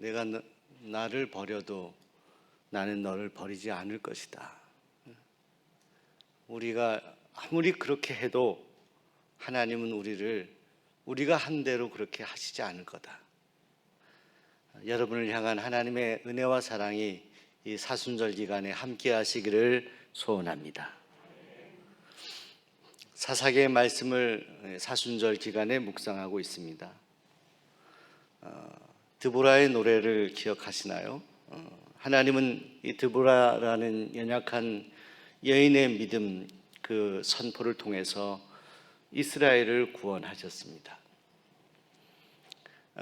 내가 나를 버려도 나는 너를 버리지 않을 것이다. 우리가 아무리 그렇게 해도 하나님은 우리가 한 대로 그렇게 하시지 않을 거다. 여러분을 향한 하나님의 은혜와 사랑이 이 사순절 기간에 함께 하시기를 소원합니다. 사사기의 말씀을 사순절 기간에 묵상하고 있습니다. 드보라의 노래를 기억하시나요? 하나님은 이 드보라라는 연약한 여인의 믿음 그 선포를 통해서 이스라엘을 구원하셨습니다.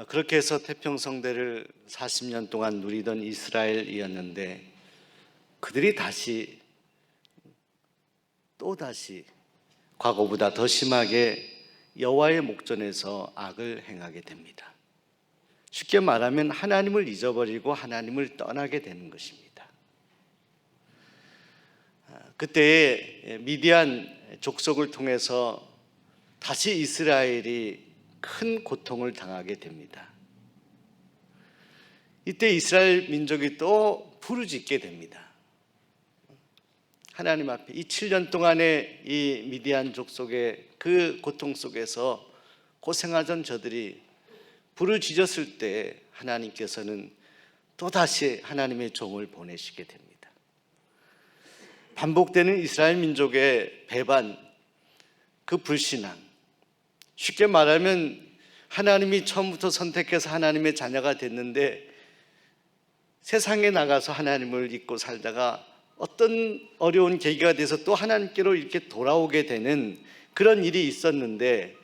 그렇게 해서 태평성대를 40년 동안 누리던 이스라엘이었는데 그들이 또다시 과거보다 더 심하게 여호와의 목전에서 악을 행하게 됩니다. 쉽게 말하면 하나님을 잊어버리고 하나님을 떠나게 되는 것입니다. 그때 미디안 족속을 통해서 다시 이스라엘이 큰 고통을 당하게 됩니다. 이때 이스라엘 민족이 또 부르짖게 됩니다. 하나님 앞에 이 7년 동안의 이 미디안 족속의 그 고통 속에서 고생하던 저들이 부르짖었을 때 하나님께서는 또다시 하나님의 종을 보내시게 됩니다. 반복되는 이스라엘 민족의 배반, 그 불신앙, 쉽게 말하면 하나님이 처음부터 선택해서 하나님의 자녀가 됐는데 세상에 나가서 하나님을 잊고 살다가 어떤 어려운 계기가 돼서 또 하나님께로 이렇게 돌아오게 되는 그런 일이 있었는데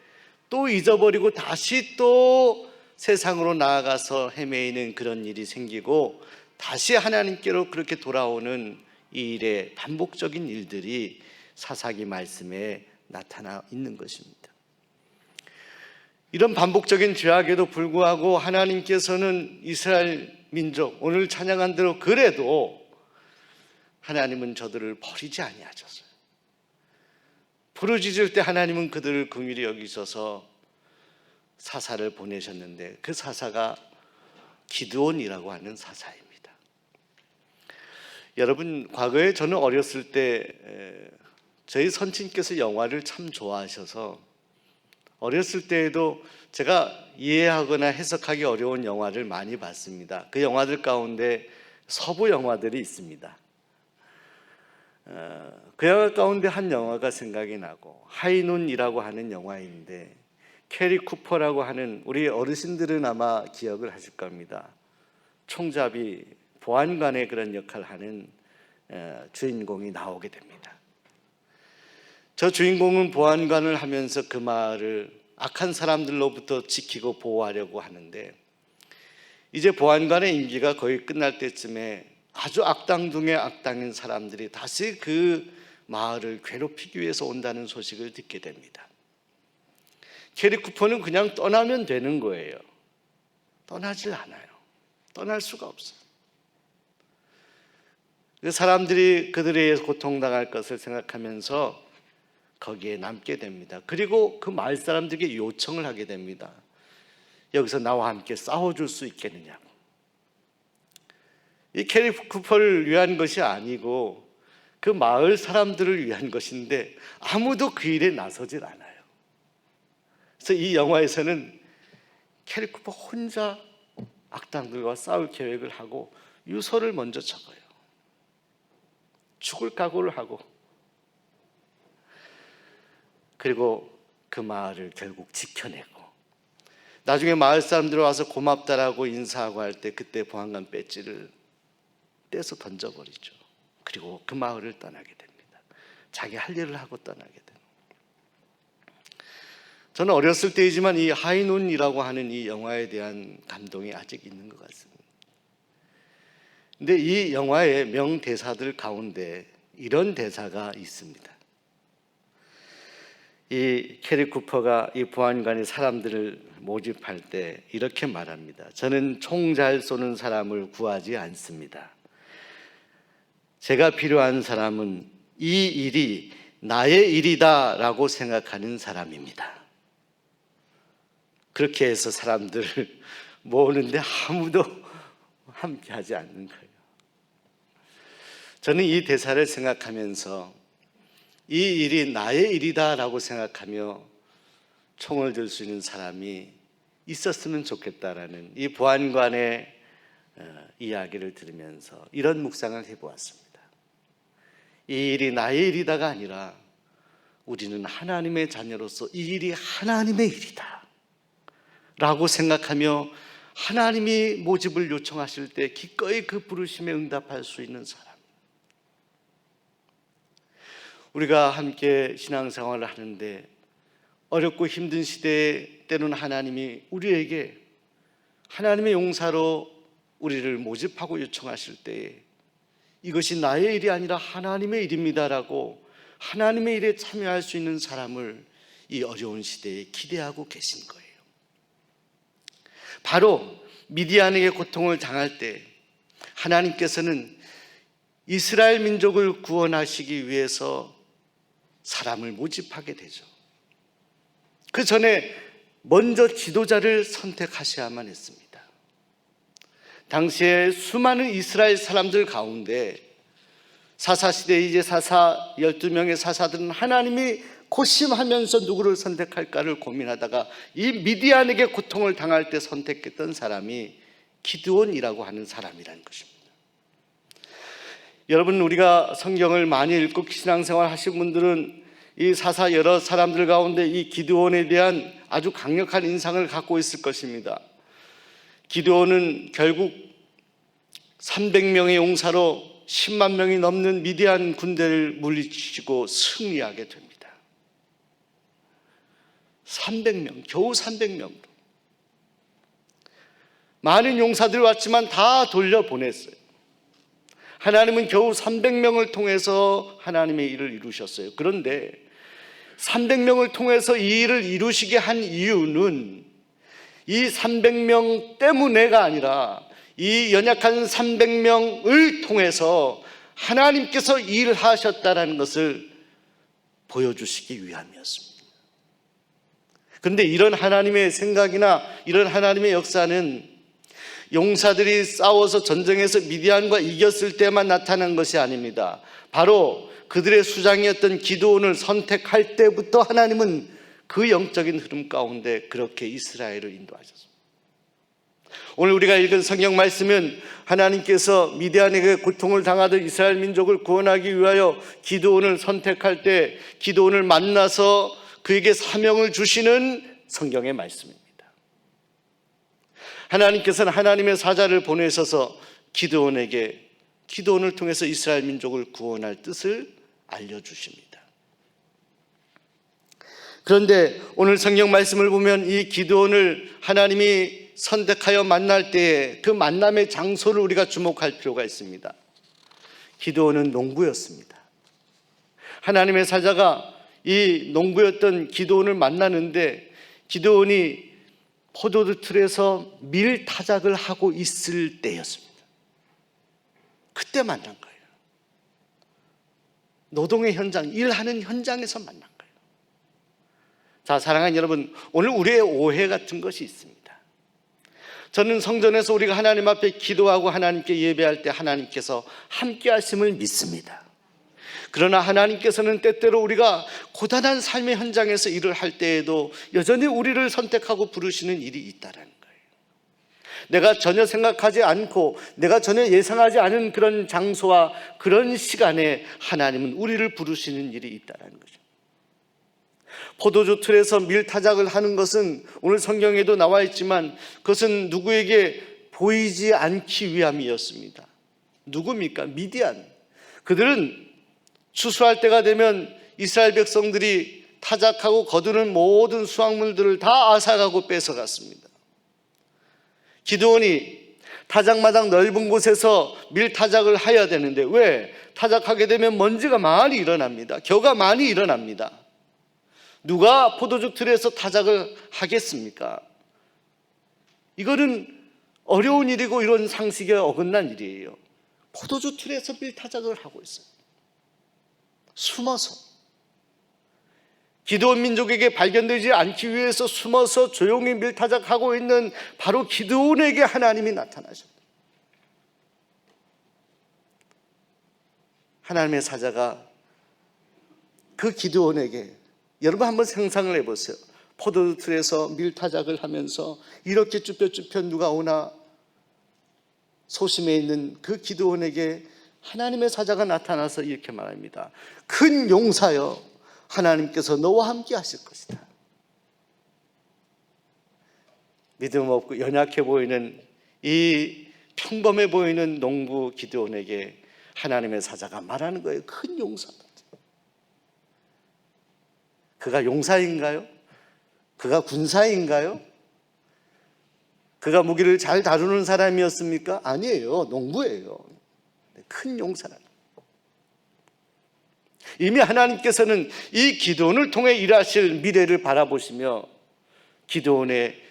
또 잊어버리고 다시 또 세상으로 나아가서 헤매이는 그런 일이 생기고 다시 하나님께로 그렇게 돌아오는 이 일의 반복적인 일들이 사사기 말씀에 나타나 있는 것입니다. 이런 반복적인 죄악에도 불구하고 하나님께서는 이스라엘 민족, 오늘 찬양한 대로 그래도 하나님은 저들을 버리지 아니하셨어요. 부르짖을 때 하나님은 그들을 긍휼히 여기셔서 사사를 보내셨는데 그 사사가 기드온이라고 하는 사사입니다. 여러분, 과거에 저는 어렸을 때 저희 선친께서 영화를 참 좋아하셔서 어렸을 때에도 제가 이해하거나 해석하기 어려운 영화를 많이 봤습니다. 그 영화들 가운데 서부 영화들이 있습니다. 그 영화 가운데 한 영화가 생각이 나고 하이눈이라고 하는 영화인데 캐리 쿠퍼라고 하는 우리 어르신들은 아마 기억을 하실 겁니다. 총잡이 보안관의 그런 역할을 하는 주인공이 나오게 됩니다. 저 주인공은 보안관을 하면서 그 마을을 악한 사람들로부터 지키고 보호하려고 하는데 이제 보안관의 임기가 거의 끝날 때쯤에 아주 악당 중에 악당인 사람들이 다시 그 마을을 괴롭히기 위해서 온다는 소식을 듣게 됩니다. 캐리 쿠퍼는 그냥 떠나면 되는 거예요. 떠나질 않아요. 떠날 수가 없어요. 그 사람들이 그들에 의해서 고통당할 것을 생각하면서 거기에 남게 됩니다. 그리고 그 마을 사람들에게 요청을 하게 됩니다. 여기서 나와 함께 싸워줄 수 있겠느냐고. 이 캐리 쿠퍼를 위한 것이 아니고 그 마을 사람들을 위한 것인데 아무도 그 일에 나서질 않아요. 그래서 이 영화에서는 캐리 쿠퍼 혼자 악당들과 싸울 계획을 하고 유서를 먼저 적어요. 죽을 각오를 하고 그리고 그 마을을 결국 지켜내고 나중에 마을 사람들이 와서 고맙다라고 인사하고 할 때 그때 보안관 배지를 떼서 던져버리죠. 그리고 그 마을을 떠나게 됩니다. 자기 할 일을 하고 떠나게 됩니다. 저는 어렸을 때이지만 이 하이눈이라고 하는 이 영화에 대한 감동이 아직 있는 것 같습니다. 근데 이 영화의 명대사들 가운데 이런 대사가 있습니다. 이 캐리 쿠퍼가 이 보안관이 사람들을 모집할 때 이렇게 말합니다. 저는 총 잘 쏘는 사람을 구하지 않습니다. 제가 필요한 사람은 이 일이 나의 일이다 라고 생각하는 사람입니다. 그렇게 해서 사람들을 모으는데 아무도 함께하지 않는 거예요. 저는 이 대사를 생각하면서 이 일이 나의 일이다라고 생각하며 총을 들 수 있는 사람이 있었으면 좋겠다라는 이 보안관의 이야기를 들으면서 이런 묵상을 해보았습니다. 이 일이 나의 일이다가 아니라 우리는 하나님의 자녀로서 이 일이 하나님의 일이다 라고 생각하며 하나님이 모집을 요청하실 때 기꺼이 그 부르심에 응답할 수 있는 사람. 우리가 함께 신앙생활을 하는데 어렵고 힘든 시대에 때로는 하나님이 우리에게 하나님의 용사로 우리를 모집하고 요청하실 때에 이것이 나의 일이 아니라 하나님의 일입니다라고 하나님의 일에 참여할 수 있는 사람을 이 어려운 시대에 기대하고 계신 거예요. 바로 미디안에게 고통을 당할 때 하나님께서는 이스라엘 민족을 구원하시기 위해서 사람을 모집하게 되죠. 그 전에 먼저 지도자를 선택하셔야만 했습니다. 당시에 수많은 이스라엘 사람들 가운데 사사시대에 이제 사사 12명의 사사들은 하나님이 고심하면서 누구를 선택할까를 고민하다가 이 미디안에게 고통을 당할 때 선택했던 사람이 기드온이라고 하는 사람이라는 것입니다. 여러분, 우리가 성경을 많이 읽고 신앙생활 하신 분들은 이 사사 여러 사람들 가운데 이 기드온에 대한 아주 강력한 인상을 갖고 있을 것입니다. 기드온은 결국 300명의 용사로 10만 명이 넘는 미디안 군대를 물리치고 승리하게 됩니다. 300명, 겨우 300명으로. 많은 용사들이 왔지만 다 돌려보냈어요. 하나님은 겨우 300명을 통해서 하나님의 일을 이루셨어요. 그런데 300명을 통해서 이 일을 이루시게 한 이유는 이 300명 때문에가 아니라 이 연약한 300명을 통해서 하나님께서 일하셨다는 것을 보여주시기 위함이었습니다. 그런데 이런 하나님의 생각이나 이런 하나님의 역사는 용사들이 싸워서 전쟁에서 미디안과 이겼을 때만 나타난 것이 아닙니다. 바로 그들의 수장이었던 기드온을 선택할 때부터 하나님은 그 영적인 흐름 가운데 그렇게 이스라엘을 인도하셨습니다. 오늘 우리가 읽은 성경 말씀은 하나님께서 미디안에게 고통을 당하던 이스라엘 민족을 구원하기 위하여 기드온을 선택할 때 기드온을 만나서 그에게 사명을 주시는 성경의 말씀입니다. 하나님께서는 하나님의 사자를 보내셔서 기드온을 통해서 이스라엘 민족을 구원할 뜻을 알려주십니다. 그런데 오늘 성경 말씀을 보면 이 기드온을 하나님이 선택하여 만날 때에 그 만남의 장소를 우리가 주목할 필요가 있습니다. 기드온은 농부였습니다. 하나님의 사자가 이 농부였던 기드온을 만나는데 기드온이 포도주 틀에서 밀 타작을 하고 있을 때였습니다. 그때 만난 거예요. 노동의 현장, 일하는 현장에서 만난 거예요. 자, 사랑하는 여러분, 오늘 우리의 오해 같은 것이 있습니다. 저는 성전에서 우리가 하나님 앞에 기도하고 하나님께 예배할 때 하나님께서 함께 하심을 믿습니다. 그러나 하나님께서는 때때로 우리가 고단한 삶의 현장에서 일을 할 때에도 여전히 우리를 선택하고 부르시는 일이 있다는 거예요. 내가 전혀 생각하지 않고 내가 전혀 예상하지 않은 그런 장소와 그런 시간에 하나님은 우리를 부르시는 일이 있다는 거죠. 포도주 틀에서 밀타작을 하는 것은 오늘 성경에도 나와 있지만 그것은 누구에게 보이지 않기 위함이었습니다. 누굽니까? 미디안. 그들은 추수할 때가 되면 이스라엘 백성들이 타작하고 거두는 모든 수확물들을 다 앗아가고 뺏어갔습니다. 기드온이 타작마당 넓은 곳에서 밀타작을 해야 되는데 왜? 타작하게 되면 먼지가 많이 일어납니다. 겨가 많이 일어납니다. 누가 포도주 틀에서 타작을 하겠습니까? 이거는 어려운 일이고 이런 상식에 어긋난 일이에요. 포도주 틀에서 밀타작을 하고 있어요. 숨어서. 기드온 민족에게 발견되지 않기 위해서 숨어서 조용히 밀타작하고 있는 바로 기드온에게 하나님이 나타나셨다. 하나님의 사자가 그 기드온에게, 여러분 한번 상상을 해보세요. 포도틀에서 밀타작을 하면서 이렇게 쭈뼛쭈뼛 누가 오나 소심해 있는 그 기드온에게 하나님의 사자가 나타나서 이렇게 말합니다. 큰 용사여, 하나님께서 너와 함께 하실 것이다. 믿음 없고 연약해 보이는 이 평범해 보이는 농부 기드온에게 하나님의 사자가 말하는 거예요. 큰 용사다. 그가 용사인가요? 그가 군사인가요? 그가 무기를 잘 다루는 사람이었습니까? 아니에요. 농부예요. 큰 용사라. 이미 하나님께서는 이 기드온을 통해 일하실 미래를 바라보시며 기드온의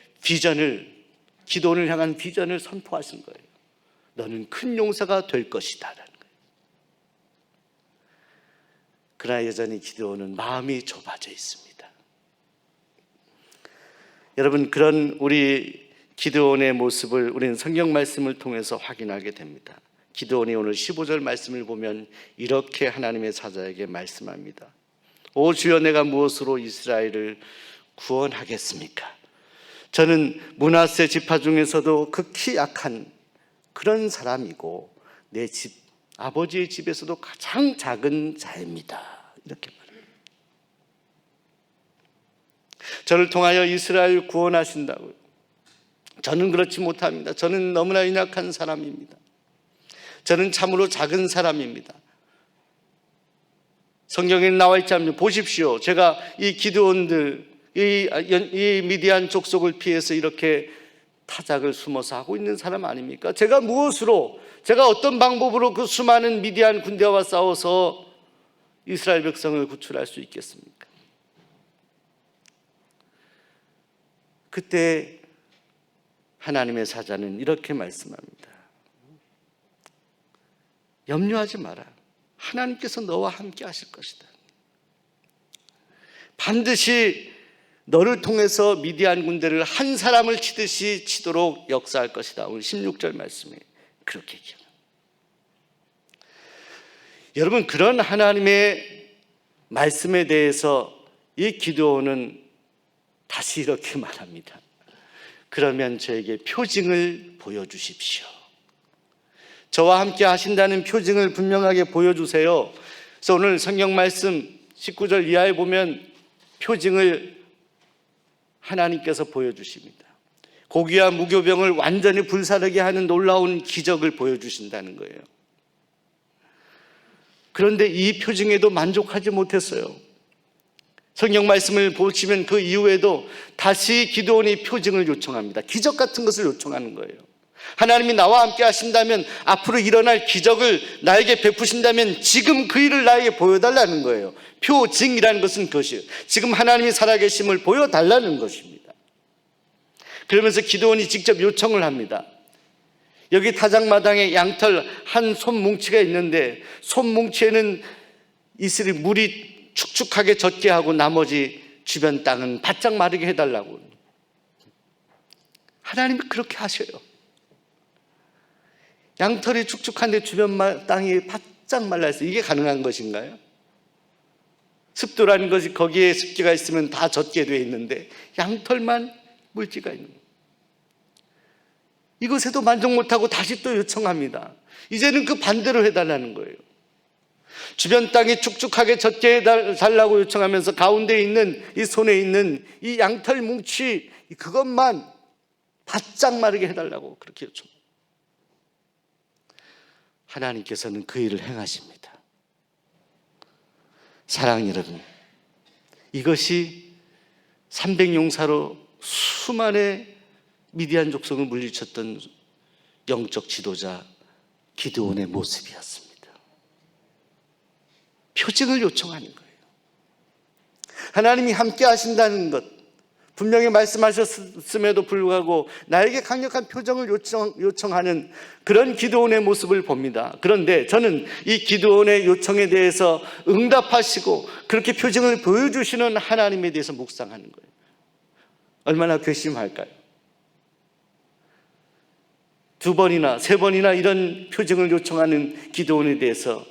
기드온을 향한 비전을 선포하신 거예요. 너는 큰 용사가 될 것이다 라는 거예요. 그러나 여전히 기드온은 마음이 좁아져 있습니다. 여러분, 그런 우리 기드온의 모습을 우리는 성경 말씀을 통해서 확인하게 됩니다. 기드온이 오늘 15절 말씀을 보면 이렇게 하나님의 사자에게 말씀합니다. 오 주여, 내가 무엇으로 이스라엘을 구원하겠습니까? 저는 므낫세 지파 중에서도 극히 약한 그런 사람이고 내 아버지의 집에서도 가장 작은 자입니다. 이렇게 말합니다. 저를 통하여 이스라엘 구원하신다고요. 저는 그렇지 못합니다. 저는 너무나 연약한 사람입니다. 저는 참으로 작은 사람입니다. 성경에 나와 있지 않습니까? 보십시오. 제가 이 기드온들, 이 미디안 족속을 피해서 이렇게 타작을 숨어서 하고 있는 사람 아닙니까? 제가 어떤 방법으로 그 수많은 미디안 군대와 싸워서 이스라엘 백성을 구출할 수 있겠습니까? 그때 하나님의 사자는 이렇게 말씀합니다. 염려하지 마라. 하나님께서 너와 함께 하실 것이다. 반드시 너를 통해서 미디안 군대를 한 사람을 치듯이 치도록 역사할 것이다. 오늘 16절 말씀에 그렇게 얘기합니다. 여러분, 그런 하나님의 말씀에 대해서 이 기드온은 다시 이렇게 말합니다. 그러면 저에게 표징을 보여주십시오. 저와 함께 하신다는 표징을 분명하게 보여주세요. 그래서 오늘 성경 말씀 19절 이하에 보면 표징을 하나님께서 보여주십니다. 고기와 무교병을 완전히 불사르게 하는 놀라운 기적을 보여주신다는 거예요. 그런데 이 표징에도 만족하지 못했어요. 성경 말씀을 보시면 그 이후에도 다시 기드온이 표징을 요청합니다. 기적 같은 것을 요청하는 거예요. 하나님이 나와 함께 하신다면, 앞으로 일어날 기적을 나에게 베푸신다면 지금 그 일을 나에게 보여달라는 거예요. 표징이라는 것은 그것이에요. 지금 하나님이 살아계심을 보여달라는 것입니다. 그러면서 기드온이 직접 요청을 합니다. 여기 타작마당에 양털 한 손뭉치가 있는데 손뭉치에는 이슬이 물이 축축하게 젖게 하고 나머지 주변 땅은 바짝 마르게 해달라고. 하나님이 그렇게 하셔요. 양털이 축축한데 주변 땅이 바짝 말라있어요. 이게 가능한 것인가요? 습도라는 것이 거기에 습기가 있으면 다 젖게 되어 있는데 양털만 물기가 있는 거예요. 이것에도 만족 못하고 다시 또 요청합니다. 이제는 그 반대로 해달라는 거예요. 주변 땅이 축축하게 젖게 해달라고 요청하면서 가운데 있는 이 손에 있는 이 양털 뭉치 그것만 바짝 마르게 해달라고 그렇게 요청합니다. 하나님께서는 그 일을 행하십니다. 사랑하는 여러분, 이것이 300용사로 수많은 미디안 족속을 물리쳤던 영적 지도자 기드온의 모습이었습니다. 표징을 요청하는 거예요. 하나님이 함께 하신다는 것 분명히 말씀하셨음에도 불구하고 나에게 강력한 표정을 요청하는 그런 기드온의 모습을 봅니다. 그런데 저는 이 기드온의 요청에 대해서 응답하시고 그렇게 표징을 보여주시는 하나님에 대해서 묵상하는 거예요. 얼마나 괘씸할까요? 2번이나 3번이나 이런 표징을 요청하는 기드온에 대해서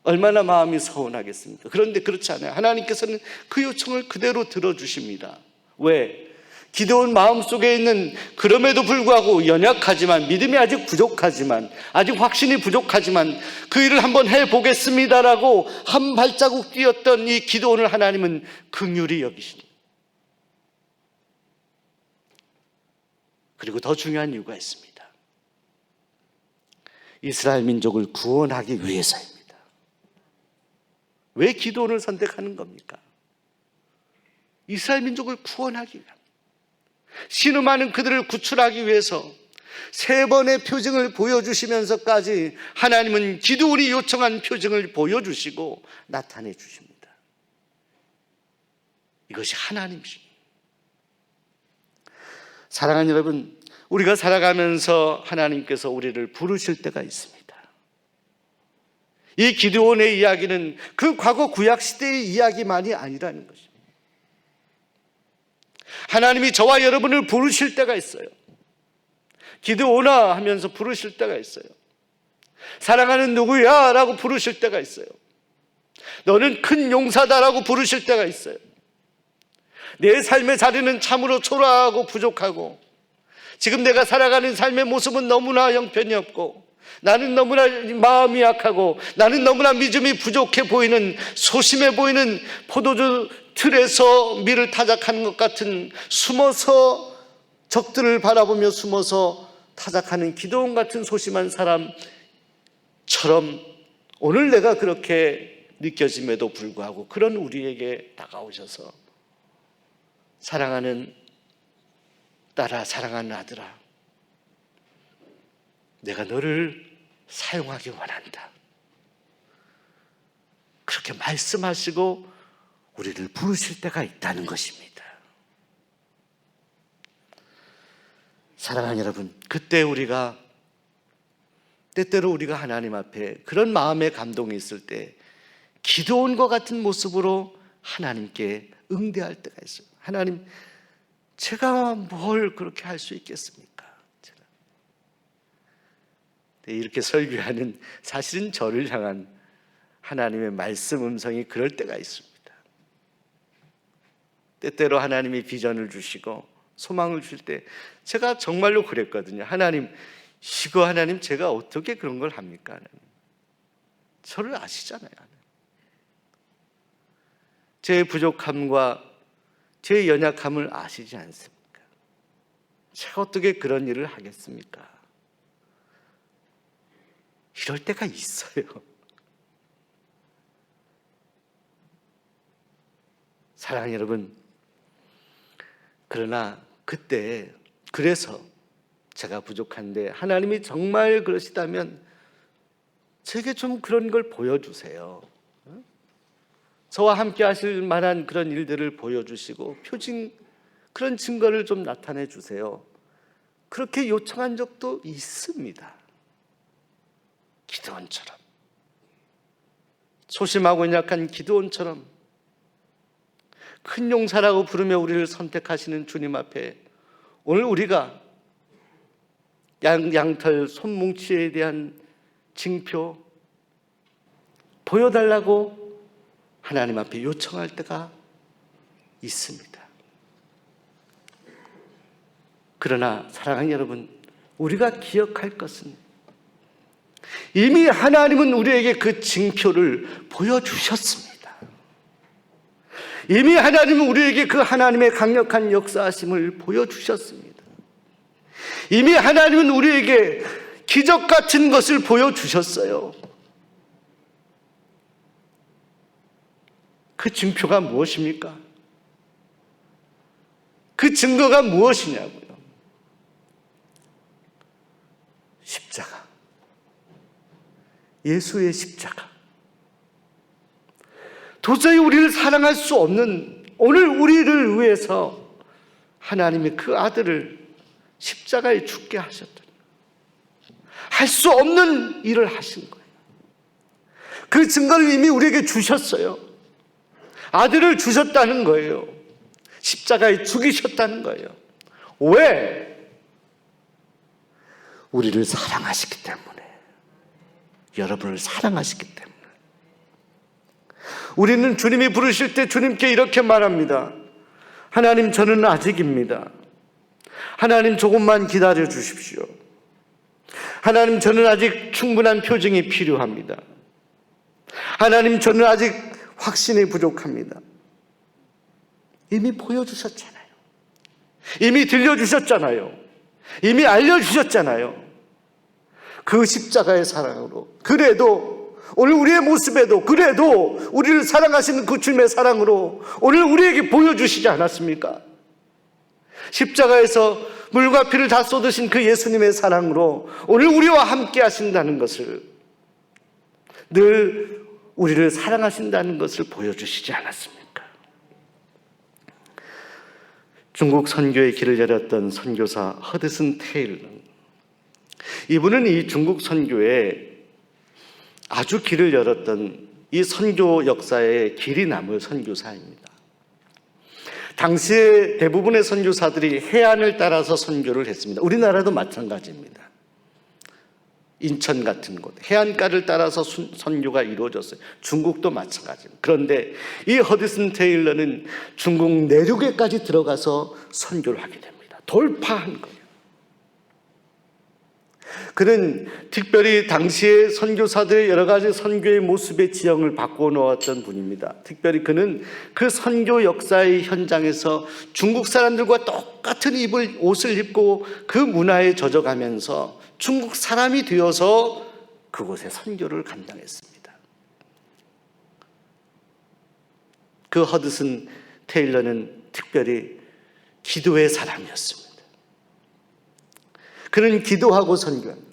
얼마나 마음이 서운하겠습니까? 그런데 그렇지 않아요. 하나님께서는 그 요청을 그대로 들어주십니다. 왜? 기도원 마음속에 있는, 그럼에도 불구하고 연약하지만, 믿음이 아직 부족하지만, 아직 확신이 부족하지만 그 일을 한번 해보겠습니다라고 한 발자국 뛰었던 이 기도원을 하나님은 긍휼히 여기십니다. 그리고 더 중요한 이유가 있습니다. 이스라엘 민족을 구원하기 위해서입니다. 왜 기도원을 선택하는 겁니까? 이스라엘 민족을 구원하기 위함. 신음하는 그들을 구출하기 위해서 3번의 표징을 보여주시면서까지 하나님은 기도원이 요청한 표징을 보여주시고 나타내 주십니다. 이것이 하나님이십니다. 사랑하는 여러분, 우리가 살아가면서 하나님께서 우리를 부르실 때가 있습니다. 이 기드온의 이야기는 그 과거 구약시대의 이야기만이 아니라는 것입니다. 하나님이 저와 여러분을 부르실 때가 있어요. 기드온아 하면서 부르실 때가 있어요. 사랑하는 누구야? 라고 부르실 때가 있어요. 너는 큰 용사다라고 부르실 때가 있어요. 내 삶의 자리는 참으로 초라하고 부족하고, 지금 내가 살아가는 삶의 모습은 너무나 형편이 없고, 나는 너무나 마음이 약하고, 나는 너무나 믿음이 부족해 보이는, 소심해 보이는 포도주 틀에서 밀을 타작하는 것 같은, 숨어서 적들을 바라보며 숨어서 타작하는 기드온 같은 소심한 사람처럼 오늘 내가 그렇게 느껴짐에도 불구하고 그런 우리에게 다가오셔서 사랑하는 딸아, 사랑하는 아들아, 내가 너를 사용하기 원한다. 그렇게 말씀하시고 우리를 부르실 때가 있다는 것입니다. 사랑하는 여러분, 그때 우리가, 때때로 우리가 하나님 앞에 그런 마음의 감동이 있을 때 기도원과 같은 모습으로 하나님께 응대할 때가 있어요. 하나님, 제가 뭘 그렇게 할 수 있겠습니까? 이렇게 설교하는, 사실은 저를 향한 하나님의 말씀 음성이 그럴 때가 있습니다. 때때로 하나님이 비전을 주시고 소망을 주실 때 제가 정말로 그랬거든요. 하나님, 이거 하나님 제가 어떻게 그런 걸 합니까? 하나님, 저를 아시잖아요. 제 부족함과 제 연약함을 아시지 않습니까? 제가 어떻게 그런 일을 하겠습니까? 이럴 때가 있어요. 사랑하는 여러분, 그러나 그때, 그래서 제가 부족한데 하나님이 정말 그러시다면 제게 좀 그런 걸 보여주세요. 저와 함께 하실 만한 그런 일들을 보여주시고 표징, 그런 증거를 좀 나타내 주세요. 그렇게 요청한 적도 있습니다. 기드온처럼, 소심하고 연약한 기드온처럼 큰 용사라고 부르며 우리를 선택하시는 주님 앞에 오늘 우리가 양털 손뭉치에 대한 징표 보여달라고 하나님 앞에 요청할 때가 있습니다. 그러나 사랑하는 여러분, 우리가 기억할 것은 이미 하나님은 우리에게 그 징표를 보여주셨습니다. 이미 하나님은 우리에게 그 하나님의 강력한 역사하심을 보여주셨습니다. 이미 하나님은 우리에게 기적 같은 것을 보여주셨어요. 그 징표가 무엇입니까? 그 증거가 무엇이냐고요? 십자가. 예수의 십자가. 도저히 우리를 사랑할 수 없는, 오늘 우리를 위해서 하나님이 그 아들을 십자가에 죽게 하셨더니 할 수 없는 일을 하신 거예요. 그 증거를 이미 우리에게 주셨어요. 아들을 주셨다는 거예요. 십자가에 죽이셨다는 거예요. 왜? 우리를 사랑하시기 때문에. 여러분을 사랑하시기 때문에. 우리는 주님이 부르실 때 주님께 이렇게 말합니다. 하나님, 저는 아직입니다. 하나님, 조금만 기다려 주십시오. 하나님, 저는 아직 충분한 표정이 필요합니다. 하나님, 저는 아직 확신이 부족합니다. 이미 보여주셨잖아요. 이미 들려주셨잖아요. 이미 알려주셨잖아요. 그 십자가의 사랑으로, 그래도 오늘 우리의 모습에도, 그래도 우리를 사랑하시는 그 주님의 사랑으로 오늘 우리에게 보여주시지 않았습니까? 십자가에서 물과 피를 다 쏟으신 그 예수님의 사랑으로 오늘 우리와 함께 하신다는 것을, 늘 우리를 사랑하신다는 것을 보여주시지 않았습니까? 중국 선교의 길을 열었던 선교사 허드슨 테일러, 이분은 이 중국 선교에 아주 길을 열었던 이 선교 역사의 길이 남을 선교사입니다. 당시에 대부분의 선교사들이 해안을 따라서 선교를 했습니다. 우리나라도 마찬가지입니다. 인천 같은 곳, 해안가를 따라서 선교가 이루어졌어요. 중국도 마찬가지입니다. 그런데 이 허드슨 테일러는 중국 내륙에까지 들어가서 선교를 하게 됩니다. 돌파한 거예요. 그는 특별히 당시의 선교사들의 여러 가지 선교의 모습의 지형을 바꿔 놓았던 분입니다. 특별히 그는 그 선교 역사의 현장에서 중국 사람들과 똑같은 옷을 입고 그 문화에 젖어가면서 중국 사람이 되어서 그곳에 선교를 감당했습니다. 그 허드슨 테일러는 특별히 기도의 사람이었습니다. 그는 기도하고 선교합니다.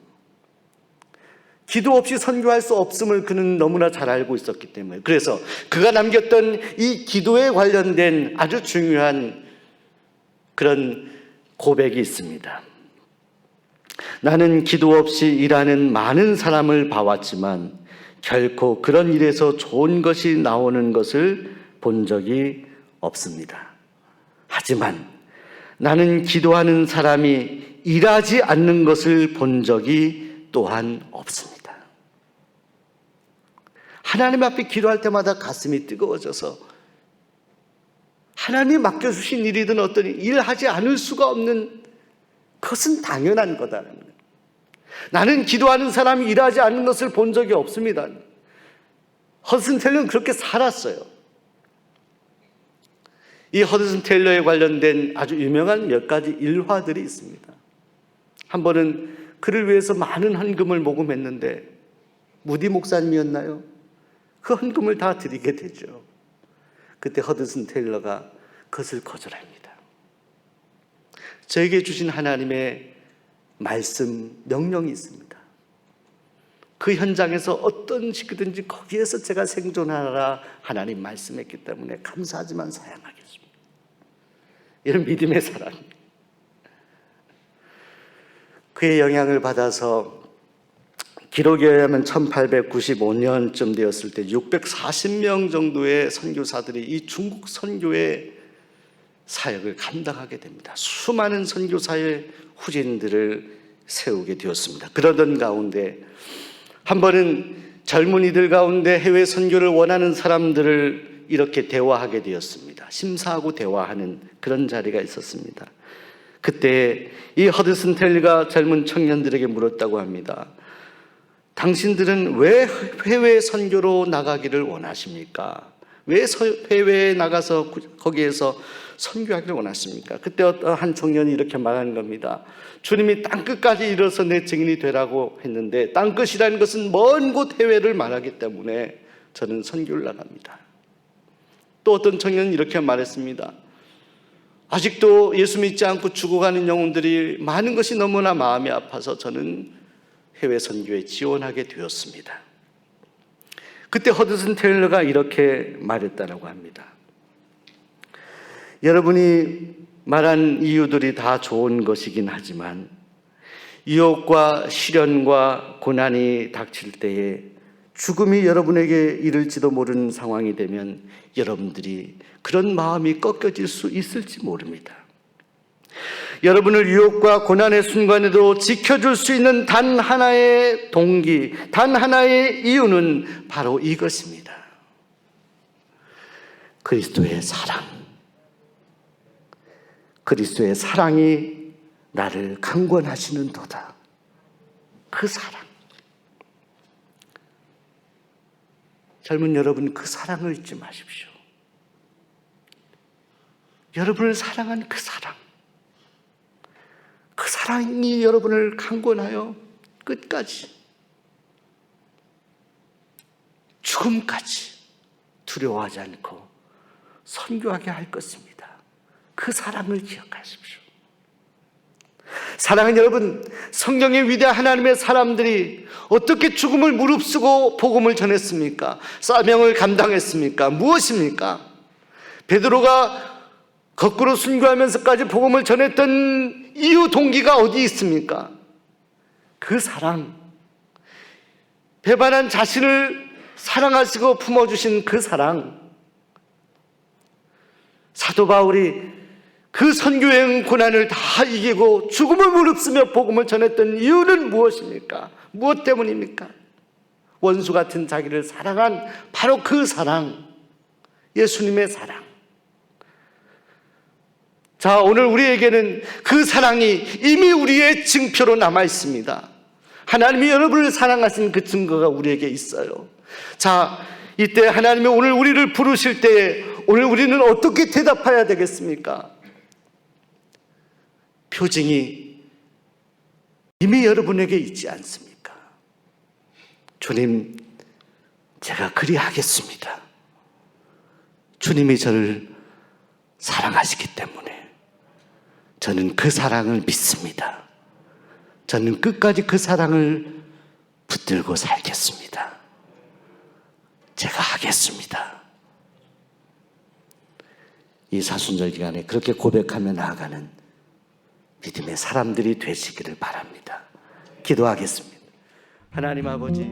기도 없이 선교할 수 없음을 그는 너무나 잘 알고 있었기 때문에, 그래서 그가 남겼던 이 기도에 관련된 아주 중요한 그런 고백이 있습니다. 나는 기도 없이 일하는 많은 사람을 봐왔지만 결코 그런 일에서 좋은 것이 나오는 것을 본 적이 없습니다. 하지만 나는 기도하는 사람이 일하지 않는 것을 본 적이 또한 없습니다. 하나님 앞에 기도할 때마다 가슴이 뜨거워져서 하나님이 맡겨주신 일이든 어떤 일하지 않을 수가 없는, 그것은 당연한 거다라는 거예요. 나는 기도하는 사람이 일하지 않는 것을 본 적이 없습니다. 허드슨 테일러는 그렇게 살았어요. 이 허드슨 테일러에 관련된 아주 유명한 몇 가지 일화들이 있습니다. 한 번은 그를 위해서 많은 헌금을 모금했는데, 무디 목사님이었나요? 그 헌금을 다 드리게 되죠. 그때 허드슨 테일러가 그것을 거절합니다. 저에게 주신 하나님의 말씀, 명령이 있습니다. 그 현장에서 어떤 식이든지 거기에서 제가 생존하라 하나님 말씀했기 때문에 감사하지만 사양하겠습니다. 이런 믿음의 사람입니다. 그의 영향을 받아서 기록에 의하면 1895년쯤 되었을 때 640명 정도의 선교사들이 이 중국 선교의 사역을 감당하게 됩니다. 수많은 선교사의 후진들을 세우게 되었습니다. 그러던 가운데 한 번은 젊은이들 가운데 해외 선교를 원하는 사람들을 이렇게 대화하게 되었습니다. 심사하고 대화하는 그런 자리가 있었습니다. 그때 이 허드슨 테일러가 젊은 청년들에게 물었다고 합니다. 당신들은 왜 해외 선교로 나가기를 원하십니까? 왜 해외에 나가서 거기에서 선교하기를 원하십니까? 그때 한 청년이 이렇게 말하는 겁니다. 주님이 땅끝까지 이뤄서 내 증인이 되라고 했는데 땅끝이라는 것은 먼 곳 해외를 말하기 때문에 저는 선교를 나갑니다. 또 어떤 청년은 이렇게 말했습니다. 아직도 예수 믿지 않고 죽어가는 영혼들이 많은 것이 너무나 마음이 아파서 저는 해외 선교에 지원하게 되었습니다. 그때 허드슨 테일러가 이렇게 말했다라고 합니다. 여러분이 말한 이유들이 다 좋은 것이긴 하지만 유혹과 시련과 고난이 닥칠 때에 죽음이 여러분에게 이를지도 모르는 상황이 되면 여러분들이 그런 마음이 꺾여질 수 있을지 모릅니다. 여러분을 유혹과 고난의 순간에도 지켜줄 수 있는 단 하나의 동기, 단 하나의 이유는 바로 이것입니다. 그리스도의 사랑. 그리스도의 사랑이 나를 강권하시는 도다. 그 사랑. 젊은 여러분, 그 사랑을 잊지 마십시오. 여러분을 사랑한 그 사랑. 그 사랑이 여러분을 강권하여 끝까지, 죽음까지 두려워하지 않고 선교하게 할 것입니다. 그 사랑을 기억하십시오. 사랑하는 여러분, 성경의 위대한 하나님의 사람들이 어떻게 죽음을 무릅쓰고 복음을 전했습니까? 사명을 감당했습니까? 무엇입니까? 베드로가 거꾸로 순교하면서까지 복음을 전했던 이유, 동기가 어디 있습니까? 그 사랑, 배반한 자신을 사랑하시고 품어주신 그 사랑. 사도 바울이 그 선교여행 고난을 다 이기고 죽음을 무릅쓰며 복음을 전했던 이유는 무엇입니까? 무엇 때문입니까? 원수 같은 자기를 사랑한 바로 그 사랑, 예수님의 사랑. 자, 오늘 우리에게는 그 사랑이 이미 우리의 증표로 남아 있습니다. 하나님이 여러분을 사랑하신 그 증거가 우리에게 있어요. 자, 이때 하나님이 오늘 우리를 부르실 때에 오늘 우리는 어떻게 대답해야 되겠습니까? 표징이 이미 여러분에게 있지 않습니까? 주님, 제가 그리하겠습니다. 주님이 저를 사랑하시기 때문에 저는 그 사랑을 믿습니다. 저는 끝까지 그 사랑을 붙들고 살겠습니다. 제가 하겠습니다. 이 사순절 기간에 그렇게 고백하며 나아가는 믿음의 사람들이 되시기를 바랍니다. 기도하겠습니다. 하나님 아버지,